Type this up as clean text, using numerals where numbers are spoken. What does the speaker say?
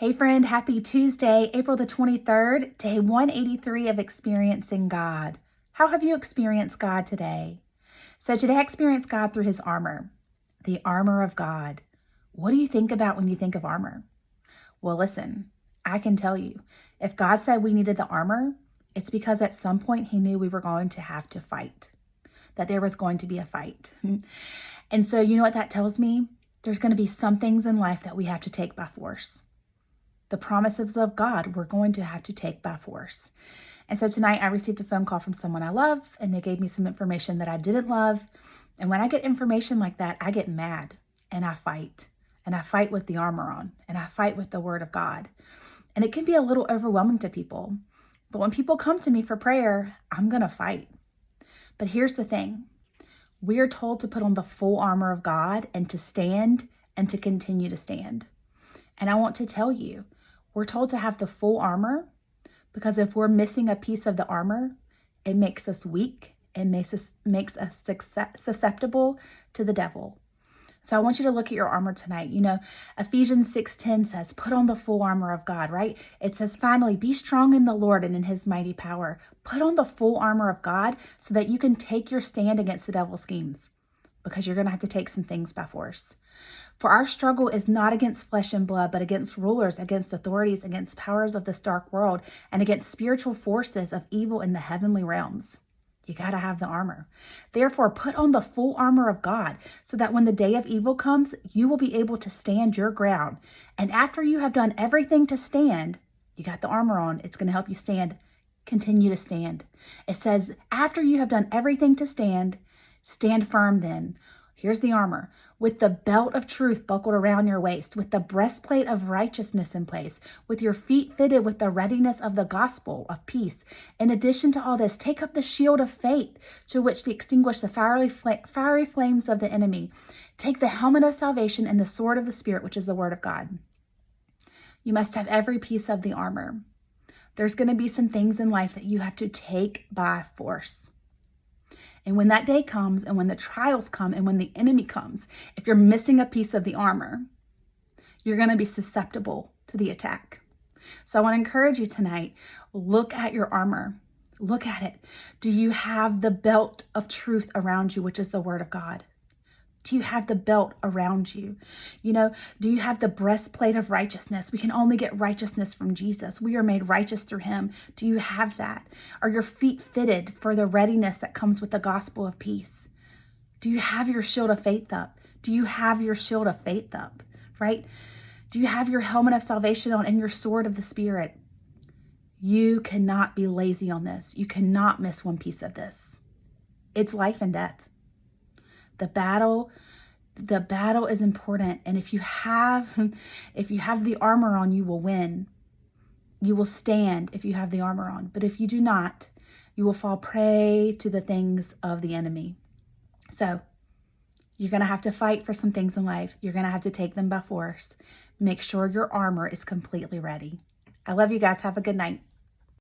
Hey friend, happy Tuesday, April the 23rd, day 183 of Experiencing God. How have you experienced God today? So today I experienced God through his armor, the armor of God. What do you think about when you think of armor? Well, listen, I can tell you, if God said we needed the armor, it's because at some point he knew we were going to have to fight, that there was going to be a fight. And so you know what that tells me? There's going to be some things in life that we have to take by force. The promises of God we're going to have to take by force. And so tonight I received a phone call from someone I love, and they gave me some information that I didn't love. And when I get information like that, I get mad and I fight. And I fight with the armor on, and I fight with the word of God. And it can be a little overwhelming to people. But when people come to me for prayer, I'm going to fight. But here's the thing. We are told to put on the full armor of God and to stand and to continue to stand. And I want to tell you, we're told to have the full armor because if we're missing a piece of the armor, it makes us weak. It makes us susceptible to the devil. So I want you to look at your armor tonight. You know, Ephesians 6:10 says, put on the full armor of God, right? It says, finally, be strong in the Lord and in his mighty power. Put on the full armor of God so that you can take your stand against the devil's schemes, because you're going to have to take some things by force. For our struggle is not against flesh and blood, but against rulers, against authorities, against powers of this dark world, and against spiritual forces of evil in the heavenly realms. You got to have the armor. Therefore, put on the full armor of God so that when the day of evil comes, you will be able to stand your ground. And after you have done everything to stand, you got the armor on. It's going to help you stand. Continue to stand. It says, after you have done everything to stand, stand firm then. Here's the armor. With the belt of truth buckled around your waist, with the breastplate of righteousness in place, with your feet fitted with the readiness of the gospel of peace. In addition to all this, take up the shield of faith to which to extinguish the fiery flames of the enemy. Take the helmet of salvation and the sword of the Spirit, which is the word of God. You must have every piece of the armor. There's going to be some things in life that you have to take by force. And when that day comes, and when the trials come, and when the enemy comes, if you're missing a piece of the armor, you're going to be susceptible to the attack. So I want to encourage you tonight, look at your armor. Look at it. Do you have the belt of truth around you, which is the word of God? Do you have the belt around you? You know, do you have the breastplate of righteousness? We can only get righteousness from Jesus. We are made righteous through him. Do you have that? Are your feet fitted for the readiness that comes with the gospel of peace? Do you have your shield of faith up? Do you have your shield of faith up, right? Do you have your helmet of salvation on and your sword of the Spirit? You cannot be lazy on this. You cannot miss one piece of this. It's life and death. The battle is important. And if you have the armor on, you will win. You will stand if you have the armor on. But if you do not, you will fall prey to the things of the enemy. So you're going to have to fight for some things in life. You're going to have to take them by force. Make sure your armor is completely ready. I love you guys. Have a good night.